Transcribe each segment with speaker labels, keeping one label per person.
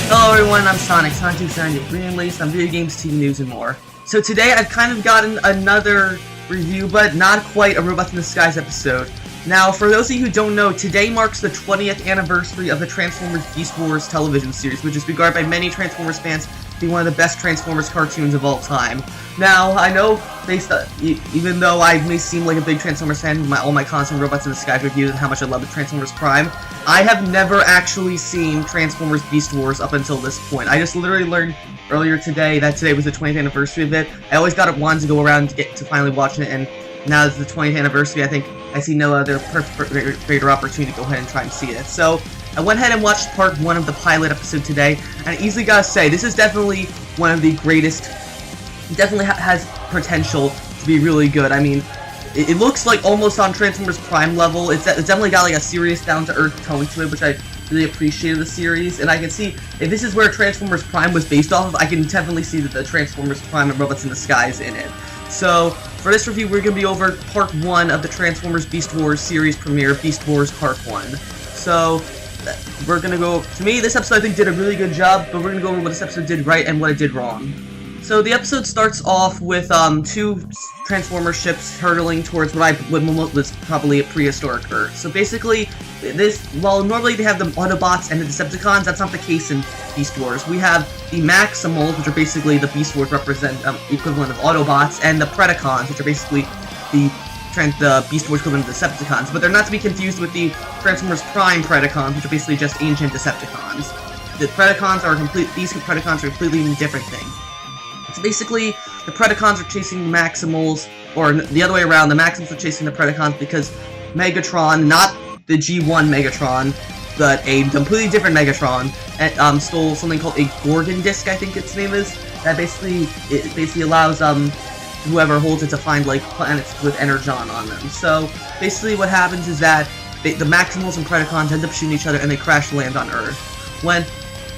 Speaker 1: Hello everyone, I'm Sonic, Sonic270, bringing latest on video games, TV news, and more. So today I've kind of gotten another review, but not quite a Robots in Disguise episode. Now, for those of you who don't know, today marks the 20th anniversary of the Transformers Beast Wars television series, which is regarded by many Transformers fans to be one of the best Transformers cartoons of all time. Now, I know, even though I may seem like a big Transformers fan with all my constant Robots in Disguise reviews and how much I love the Transformers Prime, I have never actually seen Transformers Beast Wars up until this point. I just literally learned earlier today that today was the 20th anniversary of it. I always wanted to go around to get to finally watching it, and now it's the 20th anniversary. I think I see no other greater opportunity to go ahead and try and see it. So I went ahead and watched part 1 of the pilot episode today, and I easily gotta say, this is definitely one of the greatest. It definitely has potential to be really good. I mean, it looks like almost on Transformers Prime level. It's definitely got like a serious, down-to-earth tone to it, which I really appreciated the series. And I can see, if this is where Transformers Prime was based off of, I can definitely see that the Transformers Prime and Robots in Disguise in it. So, for this review, we're going to be over part 1 of the Transformers Beast Wars series premiere, Beast Wars Part 1. So, we're going to go, to me, this episode I think did a really good job, but we're going to go over what this episode did right and what it did wrong. So the episode starts off with 2 Transformer ships hurtling towards what was probably a prehistoric Earth. So basically, while normally they have the Autobots and the Decepticons, that's not the case in Beast Wars. We have the Maximals, which are basically the Beast Wars equivalent of Autobots, and the Predacons, which are basically the Beast Wars equivalent of Decepticons. But they're not to be confused with the Transformers Prime Predacons, which are basically just ancient Decepticons. These Predacons are a completely different thing. So basically, the Predacons are chasing the Maximals, or the other way around, the Maximals are chasing the Predacons because Megatron, not the G1 Megatron, but a completely different Megatron, stole something called a Gorgon Disk, I think its name is. That basically allows whoever holds it to find like planets with Energon on them. So basically, what happens is that the Maximals and Predacons end up shooting each other, and they crash land on Earth. When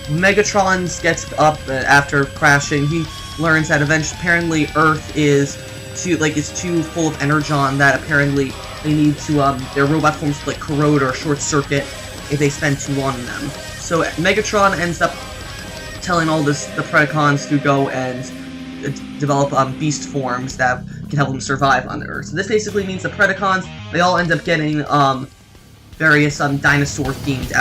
Speaker 1: Megatron gets up after crashing, he learns that apparently Earth is too full of energon, that apparently they need to their robot forms to corrode or short circuit if they spend too long in them. So Megatron ends up telling the Predacons to go and develop beast forms that can help them survive on the Earth. So this basically means the Predacons, they all end up getting various dinosaur-themed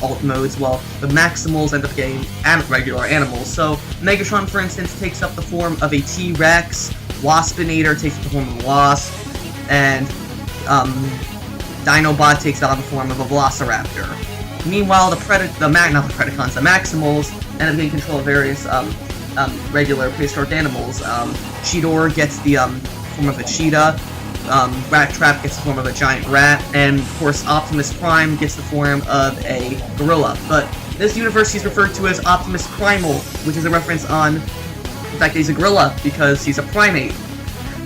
Speaker 1: alt modes, while the Maximals end up getting regular animals. So Megatron, for instance, takes up the form of a T-Rex, Waspinator takes up the form of a wasp, and Dinobot takes on the form of a Velociraptor. Meanwhile, the Maximals end up getting control of various regular prehistoric animals. Cheetor gets the form of a cheetah. Rat Trap gets the form of a giant rat, and of course Optimus Prime gets the form of a gorilla. But this universe he's referred to as Optimus Primal, which is a reference on the fact that he's a gorilla because he's a primate.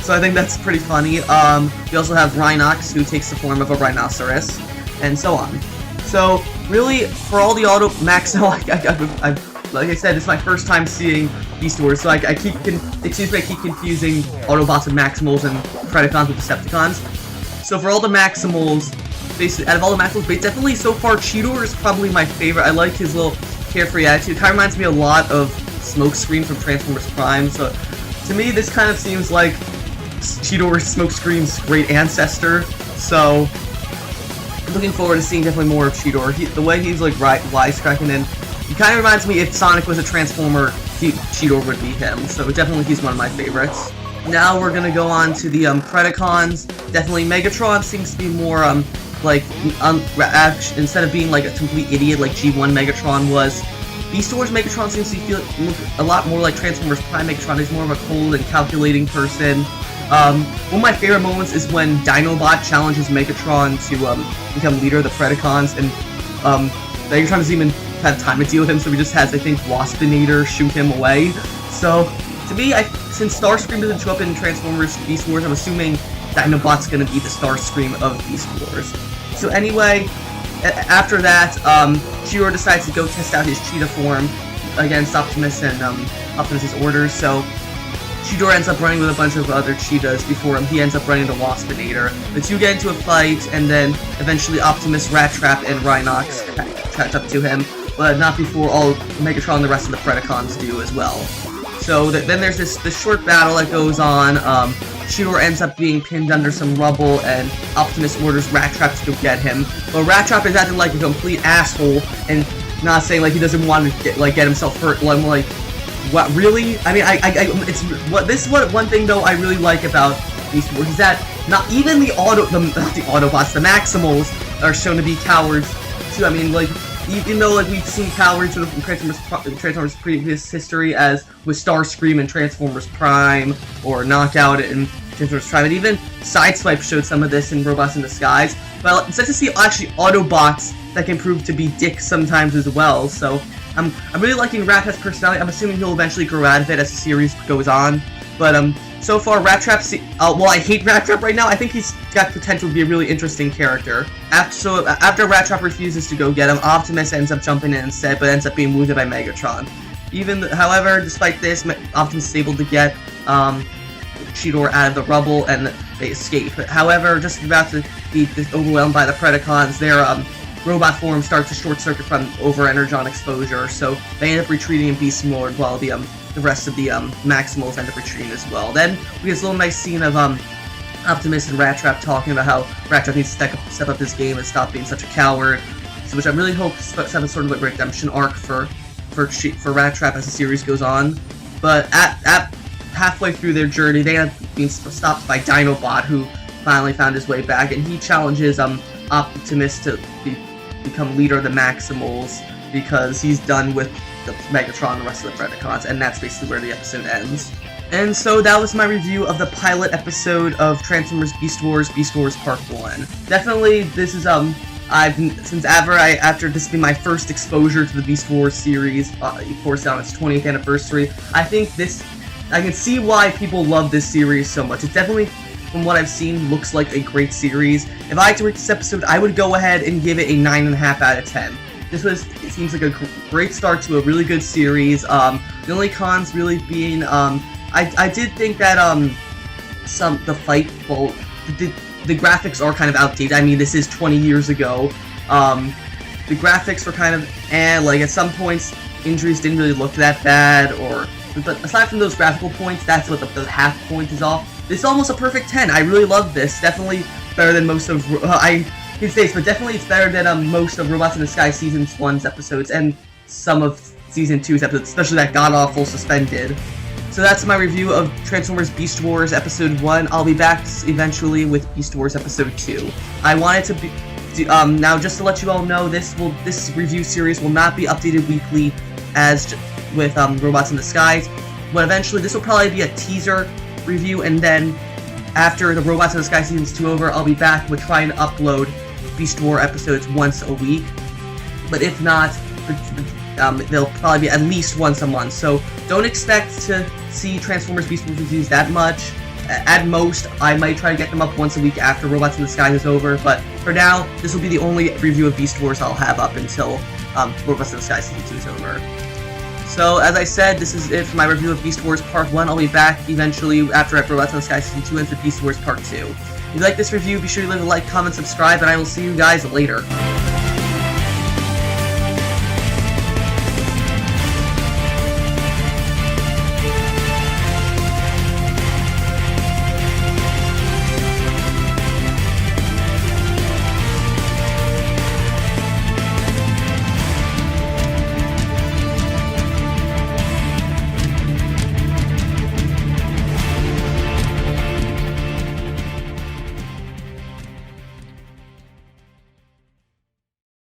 Speaker 1: So I think that's pretty funny. We also have Rhinox, who takes the form of a rhinoceros, and so on. So really, for all the like I said, it's my first time seeing Beast Wars, so I keep confusing Autobots and Maximals and Predacons with Decepticons. So for all the Maximals, basically, out of all the Maximals, definitely so far, Cheetor is probably my favorite. I like his little carefree attitude. It kind of reminds me a lot of Smokescreen from Transformers Prime, so to me, this kind of seems like Cheetor, Smokescreen's great ancestor, so I'm looking forward to seeing definitely more of Cheetor. The way he's wisecracking, and he kind of reminds me, if Sonic was a Transformer, Cheetor would be him, so definitely he's one of my favorites. Now we're gonna go on to the Predacons. Definitely Megatron seems to be more instead of being like a complete idiot like G1 Megatron was, Beast Wars Megatron seems to look a lot more like Transformers Prime Megatron. He's more of a cold and calculating person. One of my favorite moments is when Dinobot challenges Megatron to become leader of the Predacons, and Megatron doesn't even have time to deal with him, so he just has, I think, Waspinator shoot him away. So, to me, since Starscream doesn't show up in Transformers Beast Wars, I'm assuming Dinobot's gonna be the Starscream of Beast Wars. So anyway, after that, Cheetor decides to go test out his cheetah form against Optimus and Optimus's orders, so Cheetor ends up running with a bunch of other cheetahs before him. He ends up running into Waspinator. The two get into a fight, and then eventually Optimus, Rat Trap, and Rhinox catch up to him. but not before all Megatron and the rest of the Predacons do as well. So then there's this short battle that goes on. Cheetor ends up being pinned under some rubble, and Optimus orders Rat Trap to go get him. But Rat Trap is acting like a complete asshole and not saying like he doesn't want to get
Speaker 2: himself hurt.
Speaker 1: I'm like, what, really? I mean, this is one thing though I really like about Beast Wars is that not even the Autobots, the Maximals are shown to be cowards too. I mean, like, even though like we've seen cowards in Transformers previous history, as with Starscream and Transformers Prime or Knockout and Transformers Prime, and even Sideswipe showed some of this in Robots in Disguise. But it's nice to see actually Autobots that can prove to be dicks sometimes as well. So I'm really liking Rat Trap's personality. I'm assuming he'll eventually grow out of it as the series goes on. But so far, Rat Trap, well, I hate Rat Trap right now. I think he's got potential to be a really interesting character. After Rat Trap refuses to go get him, Optimus ends up jumping in instead, but ends up being wounded by Megatron. However, despite this, Optimus is able to get Cheetor out of the rubble, and they escape. However, just about to be overwhelmed by the Predacons, their robot form starts to short-circuit from over-energon exposure, so they end up retreating in beast mode, while the rest of the Maximals end up retreating as well. Then we get this little nice scene of Optimus and Rat Trap talking about how Rat Trap needs to step up his game and stop being such a coward, so which I really hope has a sort of a redemption arc for Rat Trap as the series goes on. But at halfway through their journey, they end up being stopped by Dinobot, who finally found his way back, and he challenges Optimus to become leader of the Maximals because he's done with the Megatron and the rest of the Predacons, and that's basically where the episode ends. And so that was my review of the pilot episode of Transformers Beast Wars Part 1. Definitely, this is after this being my first exposure to the Beast Wars series, of course on its 20th anniversary, I think I can see why people love this series so much. It definitely, from what I've seen, looks like a great series. If I had to rate this episode, I would go ahead and give it a 9.5 out of 10. It seems like a great start to a really good series. The only cons really being, I did think that, the graphics are kind of outdated. I mean, this is 20 years ago. The graphics were kind of, like, at some points, injuries didn't really look that bad, but aside from those graphical points, that's what the half point is off. This is almost a perfect 10. I really love this. Definitely better than most of, but definitely it's better than most of Robots in Disguise Season 1's episodes, and some of Season 2's episodes, especially that god-awful Suspended. So that's my review of Transformers Beast Wars Episode 1. I'll be back eventually with Beast Wars Episode 2. I wanted to now just to let you all know, this review series will not be updated weekly as with Robots in Disguise, but eventually this will probably be a teaser review, and then after the Robots in Disguise Season 2 over, I'll be back with trying to upload Beast War episodes once a week. But if not, they'll probably be at least once a month. So don't expect to see Transformers Beast Wars reviews that much. At most, I might try to get them up once a week after Robots in Disguise is over, but for now, this will be the only review of Beast Wars I'll have up until Robots in Disguise Season 2 is over. So, as I said, this is it for my review of Beast Wars Part 1. I'll be back eventually after Robots in Disguise Season 2 ends with Beast Wars Part 2. If you like this review, be sure to leave a like, comment, subscribe, and I will see you guys later.